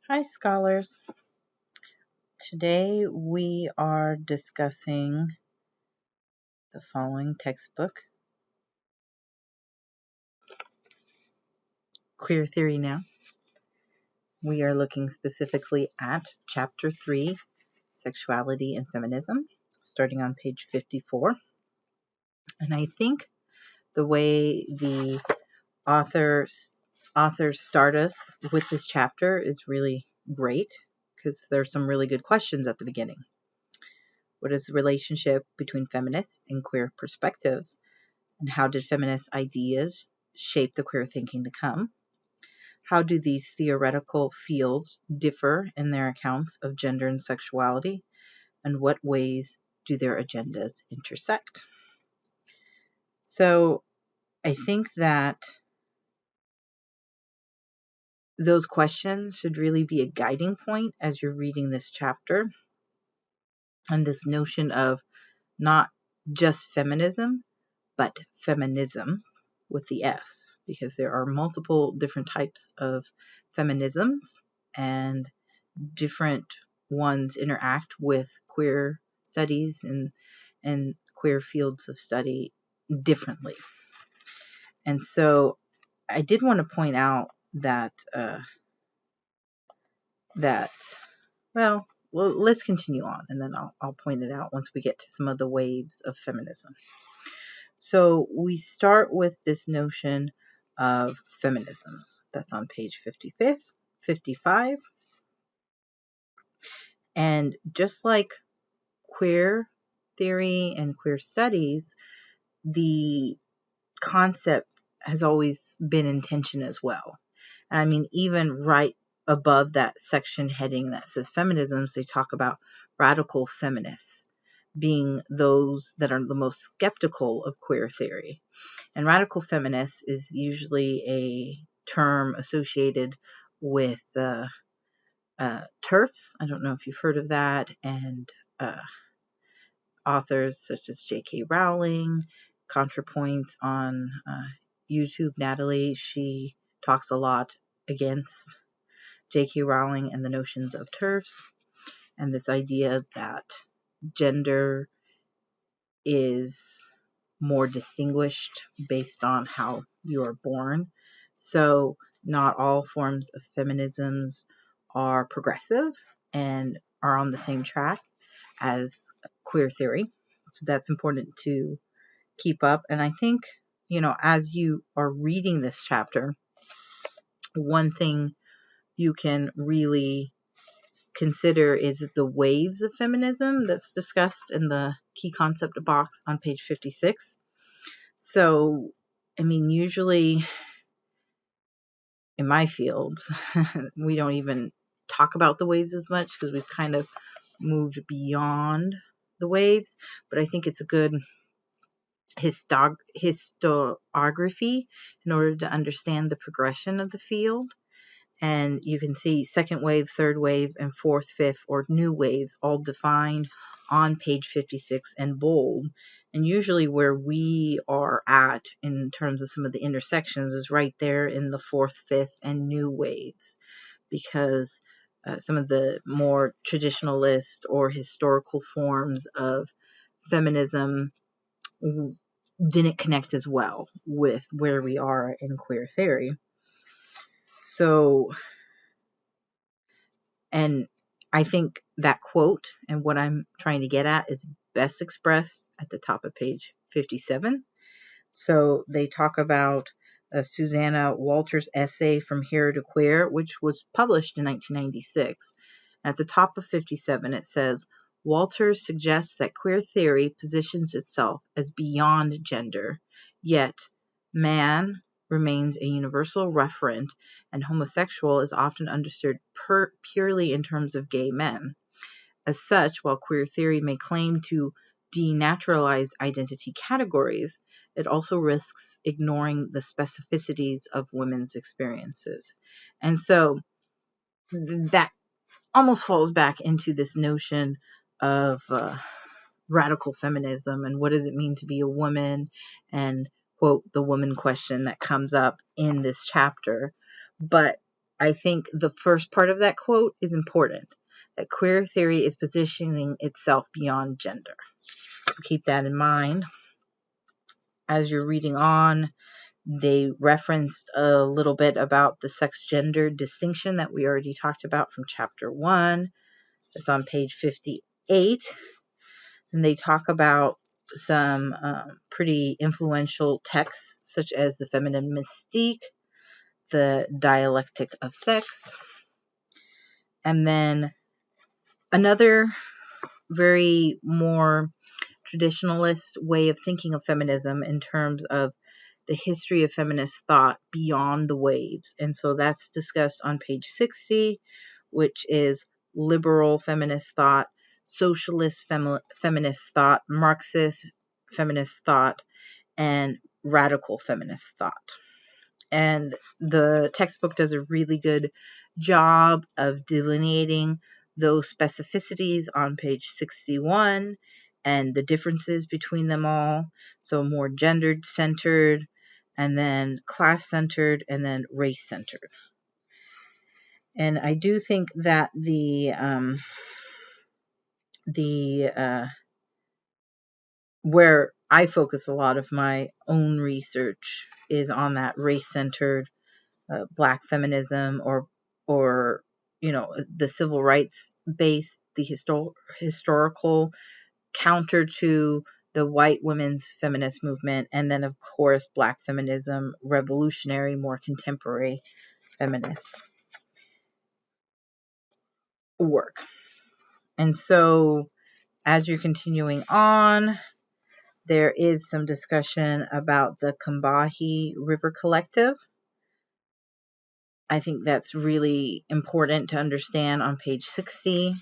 Hi, scholars. Today we are discussing the following textbook, Queer Theory Now. We are looking specifically at Chapter 3, Sexuality and Feminism, starting on page 54. And I think the way the authors start us with this chapter is really great because there's some really good questions at the beginning. What is the relationship between feminist and queer perspectives? And how did feminist ideas shape the queer thinking to come? How do these theoretical fields differ in their accounts of gender and sexuality? And what ways do their agendas intersect? So I think that those questions should really be a guiding point as you're reading this chapter, and this notion of not just feminism, but feminisms with the S, because there are multiple different types of feminisms and different ones interact with queer studies and queer fields of study differently. And so I did want to point out that well, let's continue on, and then I'll point it out once we get to some of the waves of feminism. So we start with this notion of feminisms. That's on page 55. And just like queer theory and queer studies, the concept has always been in tension as well. And I mean, even right above that section heading that says feminisms, they talk about radical feminists being those that are the most skeptical of queer theory. And radical feminist is usually a term associated with TERFs. I don't know if you've heard of that. And authors such as J.K. Rowling, ContraPoints on YouTube, Natalie, she talks a lot against J.K. Rowling and the notions of TERFs and this idea that gender is more distinguished based on how you are born. So not all forms of feminisms are progressive and are on the same track as queer theory. So that's important to keep up. And I think, as you are reading this chapter, one thing you can really consider is the waves of feminism that's discussed in the key concept box on page 56. So, I mean, usually in my fields, we don't even talk about the waves as much because we've kind of moved beyond the waves. But I think it's a good historiography in order to understand the progression of the field. And you can see second wave, third wave, and fourth, fifth, or new waves all defined on page 56 in bold. And usually where we are at in terms of some of the intersections is right there in the fourth, fifth, and new waves, because some of the more traditionalist or historical forms of feminism didn't connect as well with where we are in queer theory. So, and I think that quote and what I'm trying to get at is best expressed at the top of page 57. So they talk about Susanna Walter's essay From Here to Queer, which was published in 1996. At the top of 57, it says, Walters suggests that queer theory positions itself as beyond gender, yet man remains a universal referent, and homosexual is often understood purely in terms of gay men. As such, while queer theory may claim to denaturalize identity categories, it also risks ignoring the specificities of women's experiences. And so that almost falls back into this notion of radical feminism and what does it mean to be a woman, and quote the woman question that comes up in this chapter. But I think the first part of that quote is important, that queer theory is positioning itself beyond gender. So keep that in mind. As you're reading on, they referenced a little bit about the sex-gender distinction that we already talked about from chapter 1. It's on page 58. And they talk about some pretty influential texts, such as the Feminine Mystique, the Dialectic of Sex, and then another very more traditionalist way of thinking of feminism in terms of the history of feminist thought beyond the waves. And so that's discussed on page 60, which is liberal feminist thought, socialist feminist thought, Marxist feminist thought, and radical feminist thought. And the textbook does a really good job of delineating those specificities on page 61 and the differences between them all. So more gendered centered, and then class centered, and then race centered. And I do think that where I focus a lot of my own research is on that race centered Black feminism, or the civil rights base, the historical counter to the white women's feminist movement, and then of course Black feminism, revolutionary, more contemporary feminist work. And so as you're continuing on, there is some discussion about the Combahee River Collective. I think that's really important to understand on page 60.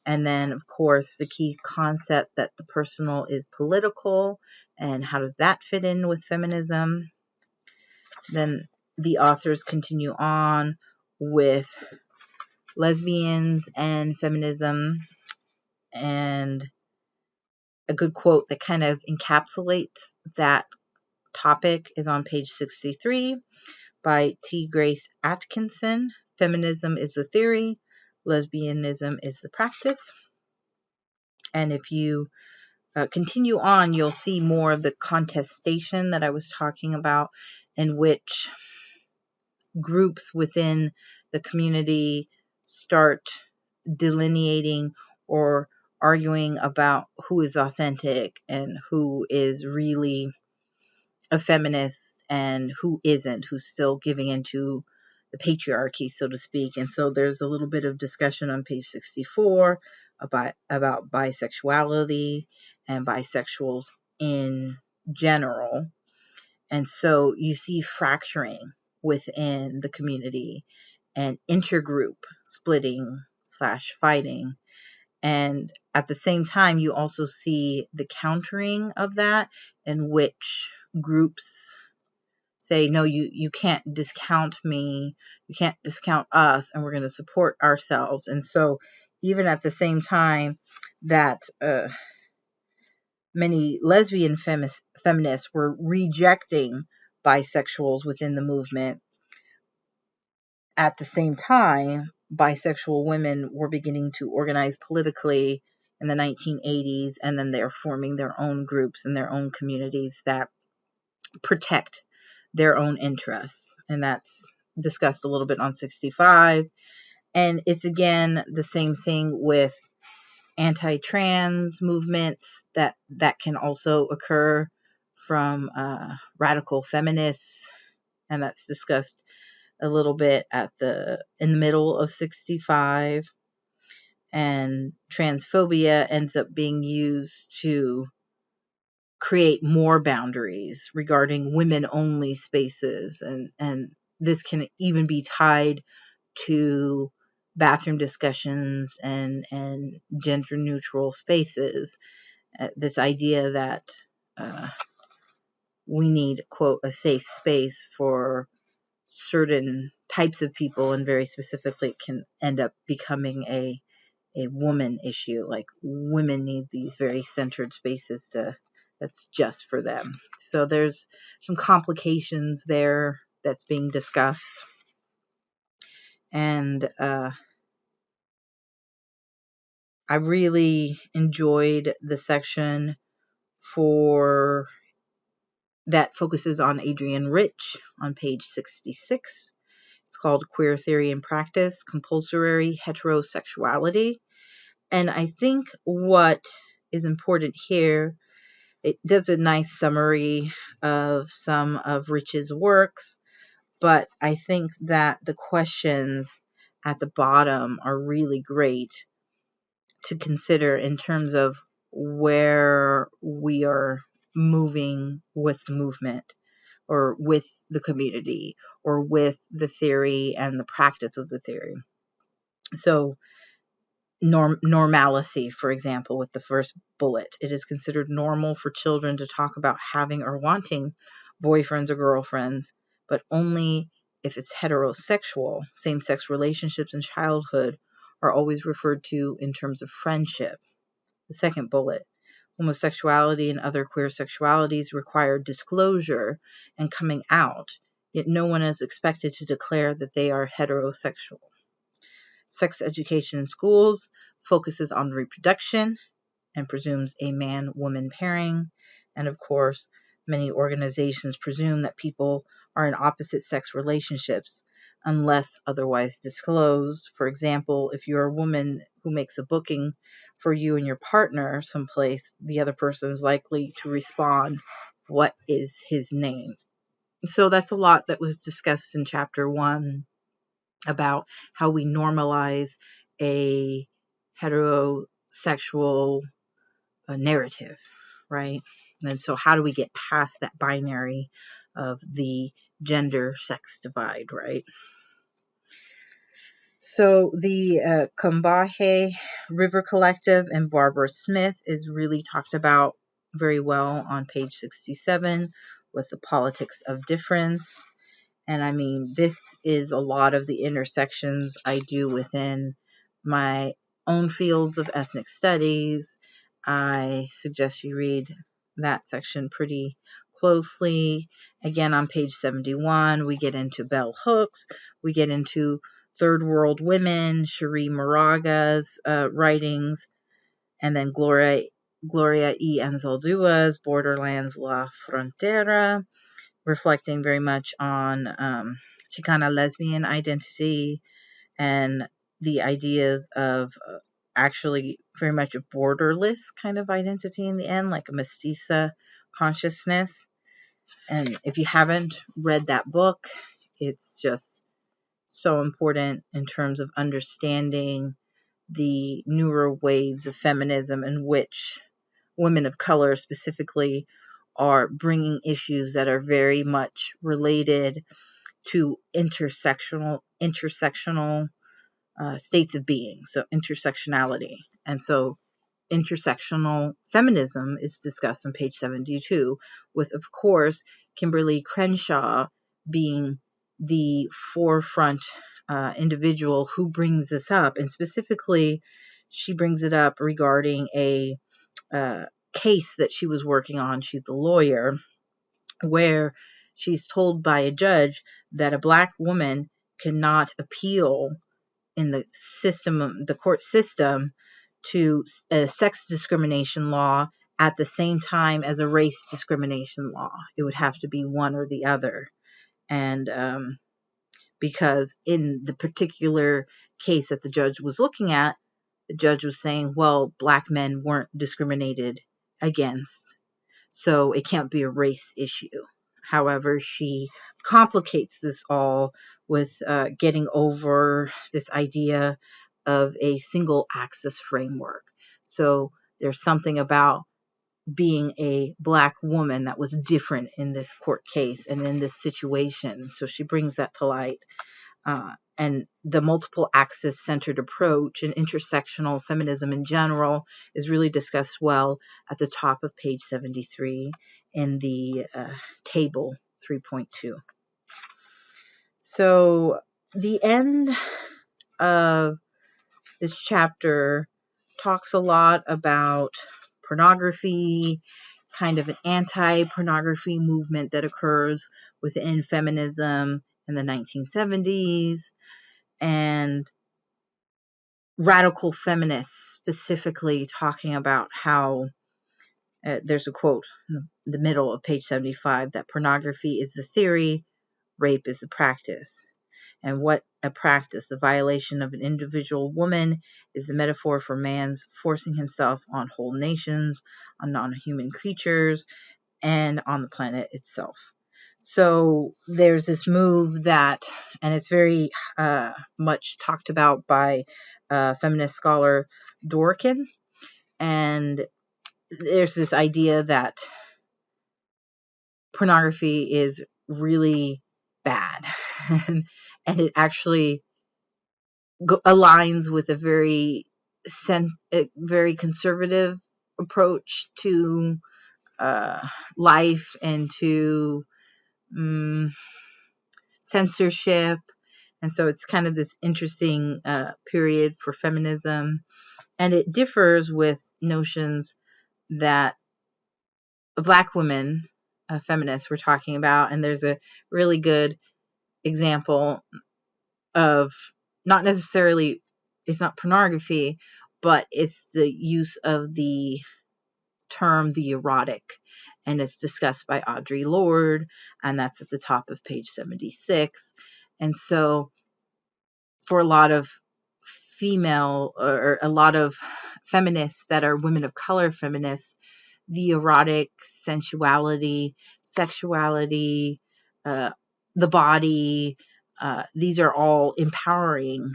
And then, of course, the key concept that the personal is political, and how does that fit in with feminism? Then the authors continue on with lesbians and feminism, and a good quote that kind of encapsulates that topic is on page 63 by T. Grace Atkinson. Feminism is the theory, lesbianism is the practice. And if you continue on, you'll see more of the contestation that I was talking about, in which groups within the community start delineating or arguing about who is authentic and who is really a feminist and who isn't, who's still giving into the patriarchy, so to speak. And so there's a little bit of discussion on page 64 about bisexuality and bisexuals in general. And so you see fracturing within the community and intergroup splitting / fighting. And at the same time, you also see the countering of that, in which groups say, no, you can't discount me, you can't discount us, and we're going to support ourselves. And so even at the same time that many lesbian feminists were rejecting bisexuals within the movement, at the same time, bisexual women were beginning to organize politically in the 1980s, and then they're forming their own groups and their own communities that protect their own interests. And that's discussed a little bit on 65. And it's again the same thing with anti-trans movements that can also occur from radical feminists, and that's discussed a little bit in the middle of 65. And transphobia ends up being used to create more boundaries regarding women-only spaces, and this can even be tied to bathroom discussions and gender-neutral spaces. This idea that we need, quote, a safe space for certain types of people, and very specifically it can end up becoming a woman issue. Like, women need these very centered spaces that's just for them. So there's some complications there that's being discussed. And I really enjoyed the section for that focuses on Adrienne Rich on page 66. It's called Queer Theory and Practice, Compulsory Heterosexuality. And I think what is important here, it does a nice summary of some of Rich's works, but I think that the questions at the bottom are really great to consider in terms of where we are moving with the movement or with the community or with the theory and the practice of the theory. So normalcy, for example, with the first bullet, it is considered normal for children to talk about having or wanting boyfriends or girlfriends, but only if it's heterosexual. Same-sex relationships in childhood are always referred to in terms of friendship. The second bullet, homosexuality and other queer sexualities require disclosure and coming out, yet no one is expected to declare that they are heterosexual. Sex education in schools focuses on reproduction and presumes a man-woman pairing. And of course, many organizations presume that people are in opposite sex relationships unless otherwise disclosed. For example, if you're a woman who makes a booking for you and your partner someplace, the other person is likely to respond, "What is his name?" So that's a lot that was discussed in chapter 1 about how we normalize a heterosexual narrative, right? And so how do we get past that binary of the gender sex divide, right? So the Combahee River Collective and Barbara Smith is really talked about very well on page 67 with the politics of difference. And I mean, this is a lot of the intersections I do within my own fields of ethnic studies. I suggest you read that section pretty closely. Again, on page 71, we get into bell hooks. We get into third world women, Cherie Moraga's writings, and then Gloria E. Anzaldua's Borderlands La Frontera, reflecting very much on Chicana lesbian identity and the ideas of actually very much a borderless kind of identity in the end, like a mestiza consciousness. And if you haven't read that book, it's just so important in terms of understanding the newer waves of feminism in which women of color specifically are bringing issues that are very much related to intersectional states of being, so intersectionality. And so intersectional feminism is discussed on page 72, with, of course, Kimberly Crenshaw being the forefront individual who brings this up. And specifically, she brings it up regarding a case that she was working on. She's a lawyer, where she's told by a judge that a black woman cannot appeal in the court system to a sex discrimination law at the same time as a race discrimination law. It would have to be one or the other. And because in the particular case that the judge was looking at, the judge was saying, well, black men weren't discriminated against, so it can't be a race issue. However, she complicates this all with getting over this idea of a single axis framework. So there's something about being a black woman that was different in this court case and in this situation. So she brings that to light. And the multiple axis centered approach and intersectional feminism in general is really discussed well at the top of page 73 in the table 3.2. So the end of this chapter talks a lot about pornography, kind of an anti-pornography movement that occurs within feminism in the 1970s. and radical feminists specifically talking about how there's a quote in the middle of page 75 that pornography is the theory, rape is the practice. And what a practice, the violation of an individual woman, is the metaphor for man's forcing himself on whole nations, on non-human creatures, and on the planet itself. So there's this move that, and it's very much talked about by feminist scholar Dworkin, and there's this idea that pornography is really bad, and it actually aligns with a very conservative approach to life and to censorship. And so it's kind of this interesting period for feminism, and it differs with notions that Black women feminists were talking about. And there's a really good example of, not necessarily, it's not pornography, but it's the use of the term the erotic, and it's discussed by Audre Lorde, and that's at the top of page 76. And so for a lot of female, or a lot of feminists that are women of color feminists, the erotic, sensuality, sexuality, the body, these are all empowering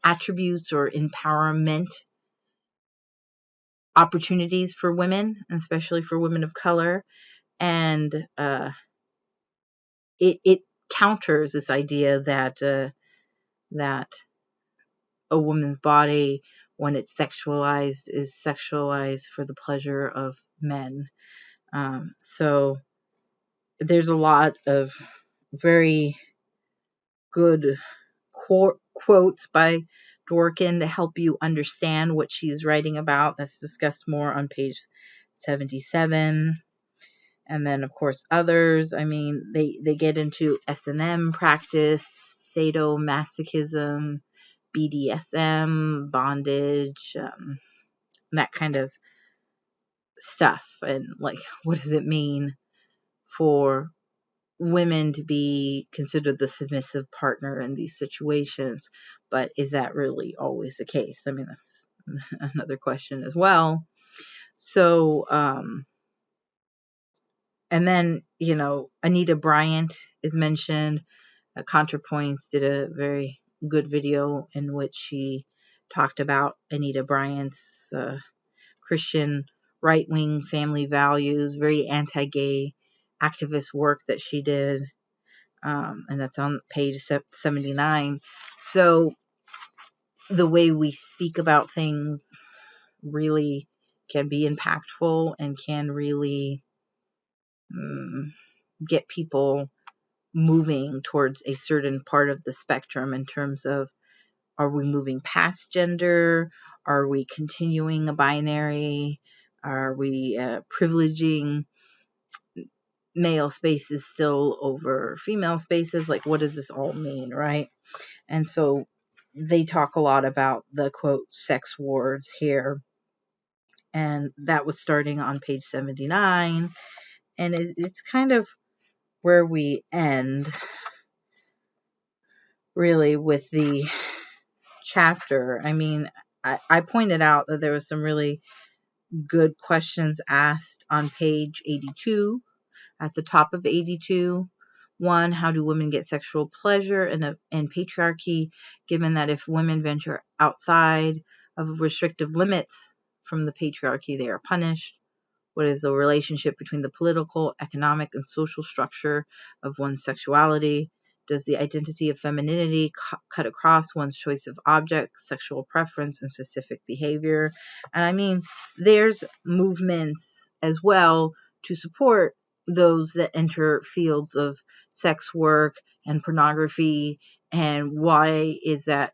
attributes or empowerment opportunities for women, especially for women of color. And it counters this idea that that a woman's body, when it's sexualized, is sexualized for the pleasure of men. So there's a lot of very good quotes by Dworkin to help you understand what she's writing about. That's discussed more on page 77. And then, of course, others. I mean, they get into S&M practice, sadomasochism, BDSM, bondage, that kind of stuff. And like, what does it mean for women to be considered the submissive partner in these situations? But is that really always the case? I mean, that's another question as well. So, and then, Anita Bryant is mentioned. ContraPoints did a very good video in which she talked about Anita Bryant's Christian right-wing family values, very anti-gay activist work that she did. And that's on page 79. So the way we speak about things really can be impactful and can really get people moving towards a certain part of the spectrum in terms of, are we moving past gender? Are we continuing a binary? Are we privileging male spaces still over female spaces? Like, what does this all mean, right? And so they talk a lot about the quote sex wars here, and that was starting on page 79, and it's kind of where we end really with the chapter. I mean, I pointed out that there was some really good questions asked on page 82, at the top of 82. One, how do women get sexual pleasure in patriarchy, given that if women venture outside of restrictive limits from the patriarchy, they are punished? What is the relationship between the political, economic, and social structure of one's sexuality? Does the identity of femininity cut across one's choice of object, sexual preference, and specific behavior? And I mean, there's movements as well to support those that enter fields of sex work and pornography, and why is that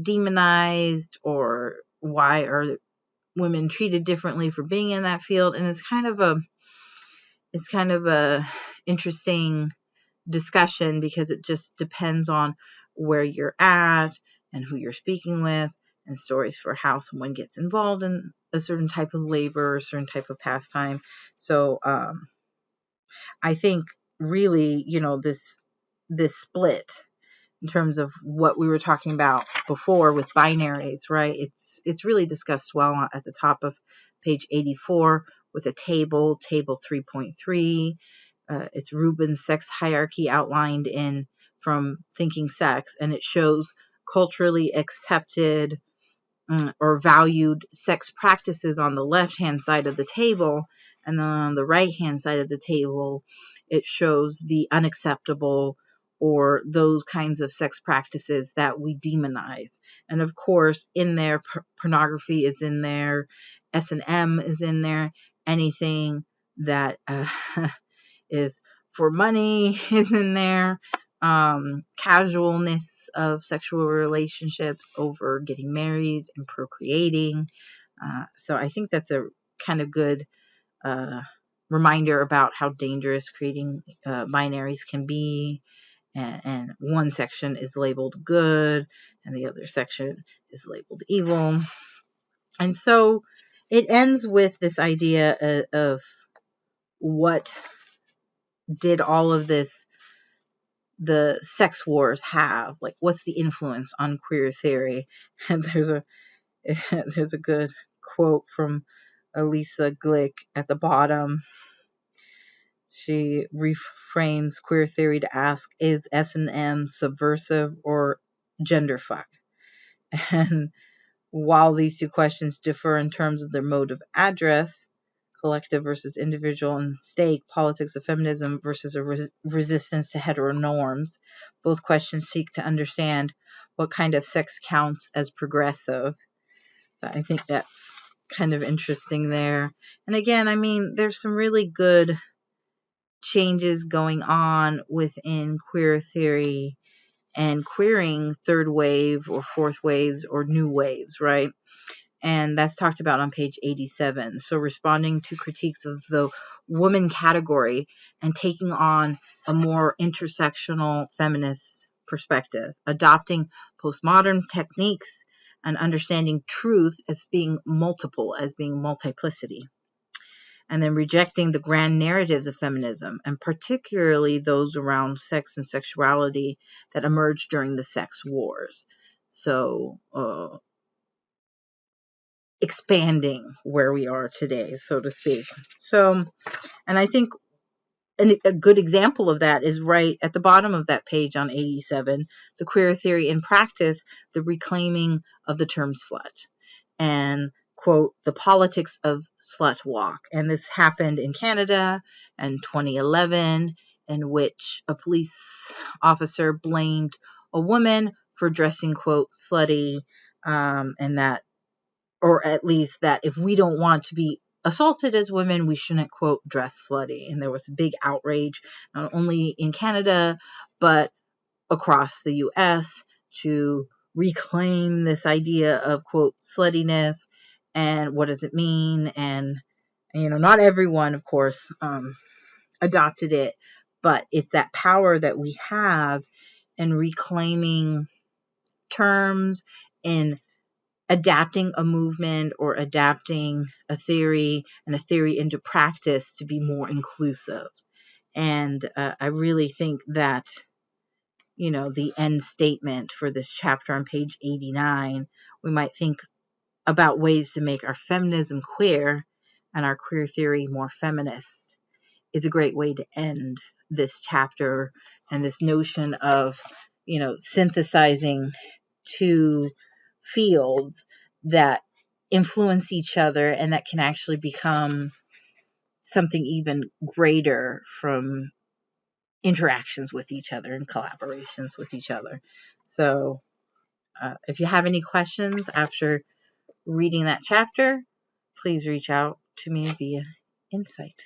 demonized, or why are women treated differently for being in that field? And it's kind of a interesting discussion, because it just depends on where you're at and who you're speaking with, and stories for how someone gets involved in a certain type of labor or a certain type of pastime. So I think really, this split in terms of what we were talking about before with binaries, right? It's really discussed well at the top of page 84 with a table 3.3. It's Rubin's sex hierarchy outlined in From Thinking Sex, and it shows culturally accepted or valued sex practices on the left-hand side of the table, and then on the right-hand side of the table, it shows the unacceptable or those kinds of sex practices that we demonize. And of course, in there, pornography is in there, S&M is in there, anything that is for money is in there, casualness of sexual relationships over getting married and procreating. So I think that's a kind of good reminder about how dangerous creating binaries can be. And one section is labeled good and the other section is labeled evil. And so it ends with this idea of what did all of this, the sex wars, have? Like, what's the influence on queer theory? And there's a good quote from Elisa Glick at the bottom. She reframes queer theory to ask, is S&M subversive or genderfuck? And while these two questions differ in terms of their mode of address, collective versus individual, and stake, politics of feminism versus a resistance to heteronorms, both questions seek to understand what kind of sex counts as progressive. I think that's kind of interesting there. And again, I mean, there's some really good changes going on within queer theory and queering third wave or fourth waves or new waves, right? And that's talked about on page 87. So responding to critiques of the woman category and taking on a more intersectional feminist perspective, adopting postmodern techniques and understanding truth as being multiple, as being multiplicity. And then rejecting the grand narratives of feminism, and particularly those around sex and sexuality that emerged during the sex wars. So expanding where we are today, so to speak. So, and I think a good example of that is right at the bottom of that page on 87, the queer theory in practice, the reclaiming of the term slut. And quote, the politics of slut walk. And this happened in Canada in 2011, in which a police officer blamed a woman for dressing, quote, slutty, and that, or at least that if we don't want to be assaulted as women, we shouldn't, quote, dress slutty. And there was a big outrage, not only in Canada, but across the US to reclaim this idea of, quote, sluttiness and what does it mean. And, not everyone, of course, adopted it, but it's that power that we have in reclaiming terms, in adapting a movement or adapting a theory and a theory into practice to be more inclusive. And I really think that, the end statement for this chapter on page 89, we might think about ways to make our feminism queer and our queer theory more feminist, is a great way to end this chapter and this notion of, synthesizing two fields that influence each other and that can actually become something even greater from interactions with each other and collaborations with each other. So if you have any questions after reading that chapter, please reach out to me via Insight.